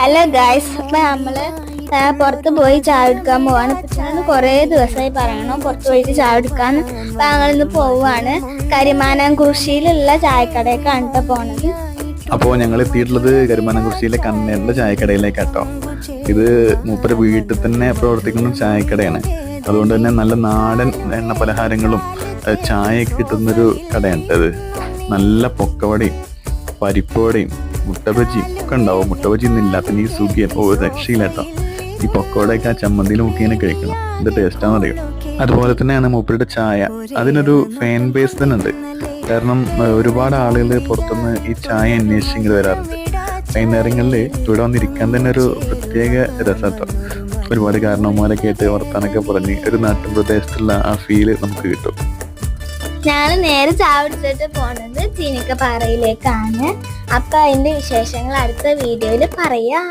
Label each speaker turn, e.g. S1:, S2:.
S1: Hello guys, അപ്പൊ നമ്മള് പുറത്ത് പോയി ചായ എടുക്കാൻ പോവാണ്. പിന്നെ കുറേ ദിവസമായി പറയണോ പുറത്ത് പോയിട്ട് ചായ എടുക്കാന്ന്. അപ്പൊ ഞങ്ങളിന്ന് പോവാണ്. കരിമാനാംകുറിശ്ശിയിലുള്ള ചായക്കടയൊക്കെയാണ് കേട്ടോ പോണത്.
S2: അപ്പോൾ ഞങ്ങൾ എത്തിയിട്ടുള്ളത് കരിമാനാംകുറിശ്ശിയിലെ കണ്ണേറിന്റെ ചായക്കടയിലേക്കാട്ടോ. ഇത് മൂപ്പര് വീട്ടിൽ തന്നെ പ്രവർത്തിക്കുന്ന ചായക്കടയാണ്. അതുകൊണ്ട് തന്നെ നല്ല നാടൻ എണ്ണ പലഹാരങ്ങളും ചായയൊക്കെ കിട്ടുന്നൊരു കടയാണ് ഇത്. നല്ല പൊക്കവടയും പരിപ്പുവടയും മുട്ടബജിയും ഒക്കെ ഉണ്ടാവും. മുട്ടബജി ഒന്നും ഇല്ലാത്ത ഈ സുഖിയൻ രക്ഷയില്ലാട്ടോ. ഈ പൊക്കോടയൊക്കെ ആ ചമ്മന്തിയിൽ മുക്കിങ്ങനെ കഴിക്കണം. ഇത് ടേസ്റ്റാണെന്നറിയോ. അതുപോലെ തന്നെയാണ് മൂപ്പരുടെ ചായ. അതിനൊരു ഫാൻ ബേസ് തന്നെ ഉണ്ട്. കാരണം ഒരുപാട് ആളുകൾ പുറത്തുനിന്ന് ഈ ചായ അന്വേഷിച്ച് ഇങ്ങനെ വരാറുണ്ട്. വൈകുന്നേരങ്ങളിൽ ഇവിടെ വന്നിരിക്കാൻ തന്നെ ഒരു പ്രത്യേക രസട്ടോ. ഒരുപാട് കാരണവന്മാരൊക്കെ ആയിട്ട് വർത്താനൊക്കെ പറഞ്ഞ് ഒരു നാട്ടിൻ പ്രദേശത്തുള്ള ആ ഫീല് നമുക്ക് കിട്ടും.
S1: ഞാൻ നേരെ ചായ കുടിച്ചിട്ട് പോണത് ചീനിക്കപ്പാറയിലേക്കാണ്. അപ്പൊ അതിന്റെ വിശേഷങ്ങൾ അടുത്ത വീഡിയോയിൽ പറയാം.